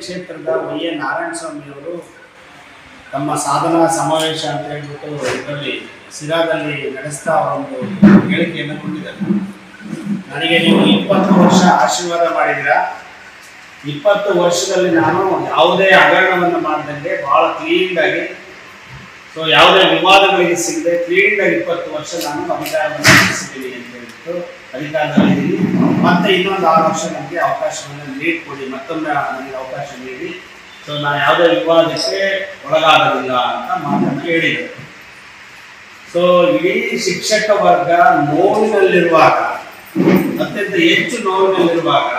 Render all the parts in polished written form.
ಕ್ಷೇತ್ರದ ವೈ.ಎ. ನಾರಾಯಣಸ್ವಾಮಿ ಅವರು ತಮ್ಮ ಸಾಧನಾ ಸಮಾವೇಶ ಅಂತ ಹೇಳ್ಬಿಟ್ಟು ಇದರಲ್ಲಿ ಸಿರಾದಲ್ಲಿ ನಡೆಸ್ತಾ ಒಂದು ಹೇಳಿಕೆಯನ್ನು ಕೊಟ್ಟಿದ್ದಾರೆ. ನನಗೆ ನೀವು 20 ವರ್ಷ ಆಶೀರ್ವಾದ ಮಾಡಿದ್ದೀರಾ. 20 ವರ್ಷದಲ್ಲಿ ನಾನು ಯಾವುದೇ ಹಗರಣವನ್ನು ಮಾಡದಂಗೆ ಬಹಳ ಕ್ಲೀನಾಗಿ, ಸೊ ಯಾವುದೇ ವಿವಾದಗಳಿಗೆ ಸಿಗದೆ ಕ್ಲೀನಾಗಿ 20 ವರ್ಷ ನಾನು ಅಧಿಕಾರವನ್ನು ನಡೆಸಿದ್ದೀನಿ ಅಂತ ಹೇಳ್ಬಿಟ್ಟು ಅಧಿಕಾರದಲ್ಲಿದ್ದೀನಿ. ಮತ್ತೆ ಇನ್ನೊಂದು 6 ವರ್ಷ ನನಗೆ ಅವಕಾಶವನ್ನು ನೀಡಿಕೊಡಿ, ಮತ್ತೊಮ್ಮೆ ನನಗೆ ಅವಕಾಶ ನೀಡಿ, ಸೊ ನಾನು ಯಾವುದೇ ವಿವಾದಕ್ಕೆ ಒಳಗಾಗೋದಿಲ್ಲ ಅಂತ ಮಾತನ್ನು ಹೇಳಿದರು. ಸೊ ಇಡೀ ಶಿಕ್ಷಕ ವರ್ಗ ನೋವಿನಲ್ಲಿರುವಾಗ, ಅತ್ಯಂತ ಹೆಚ್ಚು ನೋವಿನಲ್ಲಿರುವಾಗ,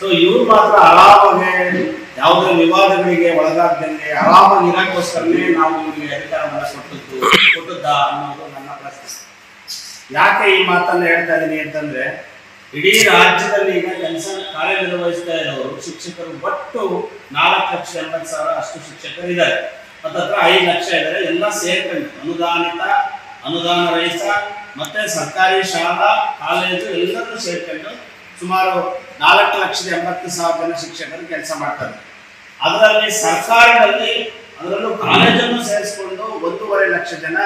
ಸೊ ಇವ್ರು ಮಾತ್ರ ಆರಾಮಾಗಿ ಯಾವುದೇ ವಿವಾದಗಳಿಗೆ ಒಳಗಾಗದಂಗೆ ಆರಾಮಾಗಿ ಇರೋಕ್ಕೋಸ್ಕರನೇ ನಾವು ಇವ್ರಿಗೆ ಅಧಿಕಾರವನ್ನು ಕೊಟ್ಟದ್ದ ಅನ್ನೋದು ನನ್ನ ಪ್ರಶ್ನೆ. ಯಾಕೆ ಈ ಮಾತನ್ನು ಹೇಳ್ತಾ ಇದ್ದೀನಿ ಅಂತಂದ್ರೆ, ಇಡೀ ರಾಜ್ಯದಲ್ಲಿ ಈಗ ಕಾರ್ಯನಿರ್ವಹಿಸ್ತಾ ಇರೋರು ಶಿಕ್ಷಕರು ಒಟ್ಟು 4,80,000 ಅಷ್ಟು ಶಿಕ್ಷಕರು ಇದ್ದಾರೆ. ಹತ್ತತ್ರ 5 ಲಕ್ಷ ಇದ್ದಾರೆ. ಎಲ್ಲ ಸೇರ್ಕೊಂಡು ಅನುದಾನಿತ, ಅನುದಾನ ರಹಿತ ಮತ್ತೆ ಸರ್ಕಾರಿ ಶಾಲಾ ಕಾಲೇಜು ಎಲ್ಲರೂ ಸೇರ್ಕೊಂಡು ಸುಮಾರು 4,80,000 ಜನ ಶಿಕ್ಷಕರು ಕೆಲಸ ಮಾಡ್ತಾರೆ. ಅದರಲ್ಲಿ ಸರ್ಕಾರದಲ್ಲಿ, ಅದರಲ್ಲೂ ಕಾಲೇಜನ್ನು ಸೇರಿಸಿಕೊಂಡು 1.5 ಲಕ್ಷ ಜನ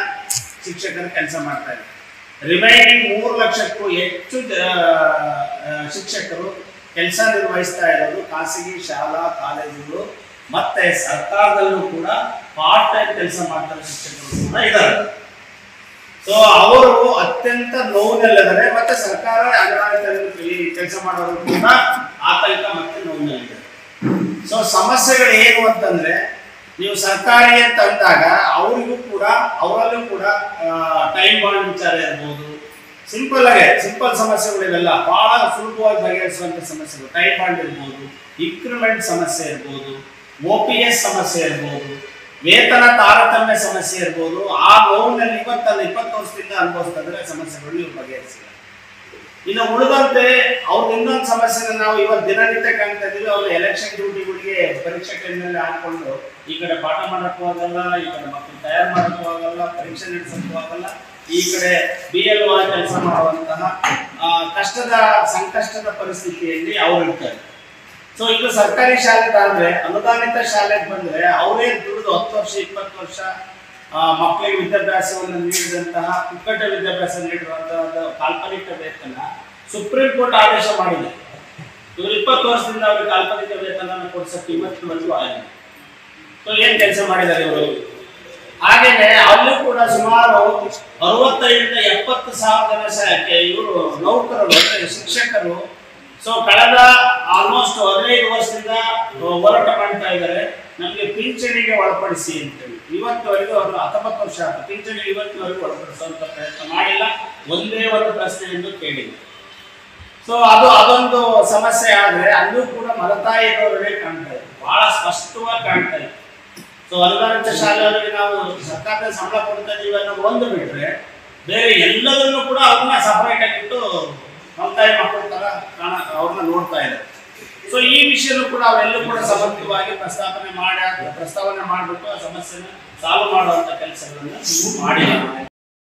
ಶಿಕ್ಷಕರು ಕೆಲಸ ಮಾಡ್ತಾರೆ. ರಿಮೈನಿಂಗ್ 3 ಲಕ್ಷಕ್ಕೂ ಹೆಚ್ಚು ಶಿಕ್ಷಕರು ಕೆಲಸ ನಿರ್ವಹಿಸ್ತಾ ಇರೋದು ಖಾಸಗಿ ಶಾಲಾ ಕಾಲೇಜುಗಳು ಮತ್ತೆ ಸರ್ಕಾರದಲ್ಲೂ ಕೂಡ ಪಾರ್ಟ್ ಟೈಮ್ ಕೆಲಸ ಮಾಡ್ತಾರೆ ಶಿಕ್ಷಕರು ಕೂಡ ಇದ್ದಾರೆ. ಸೊ ಅವರು ಅತ್ಯಂತ ನೋವಿನಲ್ಲಿದ್ದಾರೆ. ಮತ್ತೆ ಸರ್ಕಾರ ಕೆಲಸ ಮಾಡೋರು ಕೂಡ ಆತಂಕ ಮತ್ತೆ ನೋವಿನಲ್ಲಿದ್ದಾರೆ. ಸೊ ಸಮಸ್ಯೆಗಳು ಏನು ಅಂತಂದ್ರೆ, ನೀವು ಸರ್ಕಾರಿ ಅಂತ ಅಂದಾಗ ಅವರಲ್ಲೂ ಕೂಡ ಟೈಮ್ ಬಾಂಡ್ ವಿಚಾರ ಇರ್ಬೋದು, ಸಿಂಪಲ್ ಸಮಸ್ಯೆಗಳಿವೆಲ್ಲ ಬಹಳ ಸುಲಭವಾಗಿ ಬಗೆಹರಿಸುವಂತ ಸಮಸ್ಯೆಗಳು. ಟೈಮ್ ಬಾಂಡ್ ಇರ್ಬೋದು, ಇನ್ಕ್ರಿಮೆಂಟ್ ಸಮಸ್ಯೆ ಇರ್ಬೋದು, OPS ಸಮಸ್ಯೆ ಇರ್ಬೋದು, ವೇತನ ತಾರತಮ್ಯ ಸಮಸ್ಯೆ ಇರ್ಬೋದು. ಆ ನೋವಿನಲ್ಲಿ 20 ವರ್ಷದಿಂದ ಅನುಭವಿಸ್ತಿದ್ರೆ ಸಮಸ್ಯೆಗಳು ನೀವು ಬಗೆಹರಿಸಿಲ್ಲ. ಇನ್ನು ಉಳಿದಂತೆ ಅವ್ರದ್ದು ಇನ್ನೊಂದು ಸಮಸ್ಯೆನ ನಾವು ಇವತ್ತು ದಿನನಿತ್ಯ ಕಾಣ್ತಾ ಇದೀವಿ. ಅವ್ರ ಎಲೆಕ್ಷನ್ ಡ್ಯೂಟಿಗಳಿಗೆ ಪರೀಕ್ಷೆ ಟೈಮ್ನಲ್ಲಿ ಹಾಕೊಂಡು ಈ ಕಡೆ ಪಾಠ ಮಾಡಕ್ಕೂ ಆಗಲ್ಲ, ಈ ಕಡೆ ಮಕ್ಕಳು ತಯಾರು ಮಾಡಕ್ಕೂ ಆಗಲ್ಲ, ಪರೀಕ್ಷೆ ನಡೆಸಕ್ಕೂ ಆಗಲ್ಲ, ಈ ಕಡೆ BLO ಕೆಲಸ ಮಾಡುವಂತಹ ಸಂಕಷ್ಟದ ಪರಿಸ್ಥಿತಿಯಲ್ಲಿ ಅವ್ರು ಇರ್ತಾರೆ. ಸೊ ಇದು ಸರ್ಕಾರಿ ಶಾಲೆ ಆದ್ರೆ, ಅನುದಾನಿತ ಶಾಲೆಗೆ ಬಂದ್ರೆ ಅವರೇ ದುಡಿದು 10 ವರ್ಷ 20 ವರ್ಷ ಮಕ್ಕಳಿಗೆ ವಿದ್ಯಾಭ್ಯಾಸವನ್ನು ನೀಡಿದಂತಹ, ಪುಕ್ಕಟ ವಿದ್ಯಾಭ್ಯಾಸ ನೀಡಿರುವಂತಹ ಕಾಲ್ಪನಿಕ ವೇತನ ಸುಪ್ರೀಂ ಕೋರ್ಟ್ ಆದೇಶ ಮಾಡಿದೆ. ಇವರು 20 ವರ್ಷದಿಂದ ಅವ್ರಿಗೆ ಕಾಲ್ಪನಿಕ ವೇತನ ಕೊಡ್ಸಕ್ಕೆ ಇವತ್ತಿನವರೆಗೂ ಆಗಿದೆ. ಸೊ ಏನ್ ಕೆಲಸ ಮಾಡಿದ್ದಾರೆ ಇವರು? ಹಾಗೇನೆ ಅಲ್ಲೂ ಕೂಡ ಸುಮಾರು 65,000 ಜನ ಇವರು ನೌಕರರು ಅಂದ್ರೆ ಶಿಕ್ಷಕರು ಸೊ ಕಳೆದ ಆಲ್ಮೋಸ್ಟ್ 15 ವರ್ಷದಿಂದ ಹೋರಾಟ ಮಾಡ್ತಾ ಇದ್ದಾರೆ. ನಮಗೆ ಪಿಂಚಣಿಗೆ ಒಳಪಡಿಸಿ ಅಂತೇಳಿ ಇವತ್ತುವರೆಗೂ ಅವರು 19 ವರ್ಷ ಪಿಂಚಣಿ ಇವತ್ತಿನವರೆಗೂ ಒಳಪಡಿಸುವಂತ ಪ್ರಯತ್ನ ಮಾಡಿಲ್ಲ. ಒಂದೇ ಒಂದು ಪ್ರಶ್ನೆಯನ್ನು ಕೇಳಿಲ್ಲ. ಸೊ ಅದೊಂದು ಸಮಸ್ಯೆ ಆದ್ರೆ ಅಲ್ಲೂ ಕೂಡ ಮಲತಾಯಿ ಇರೋರೇ ಕಾಣ್ತಾ ಇದೆ, ಬಹಳ ಸ್ಪಷ್ಟವಾಗಿ ಕಾಣ್ತಾ ಇದೆ. ಸೊ ಅನುದಾನಿತ ಶಾಲೆಯವರಿಗೆ ನಾವು ಸರ್ಕಾರದ ಸಂಬಳ ಕೊಡ್ತಾ ಇದೀವಿ ಅನ್ನೋದು ಒಂದು ಬಿಟ್ರೆ ಬೇರೆ ಎಲ್ಲದನ್ನು ಕೂಡ ಅವ್ರನ್ನ ಸಪರೇಟ್ ಆಗಿಟ್ಟು ಮಲತಾಯಿ ಮಕ್ಕಳ ತರ ಅವ್ರನ್ನ ನೋಡ್ತಾ ಇದ್ದಾರೆ. ಸೊ ಈ ವಿಷಯನೂ ಕೂಡ ಅವರೆಲ್ಲೂ ಕೂಡ ಸಮರ್ಥವಾಗಿ ಪ್ರಸ್ತಾವನೆ ಮಾಡಿಬಿಟ್ಟು ಆ ಸಮಸ್ಯೆನ ಸಾಲ್ವ್ ಮಾಡುವಂತ ಕೆಲಸಗಳನ್ನ ನೀವು ಮಾಡಿಲ್ಲ.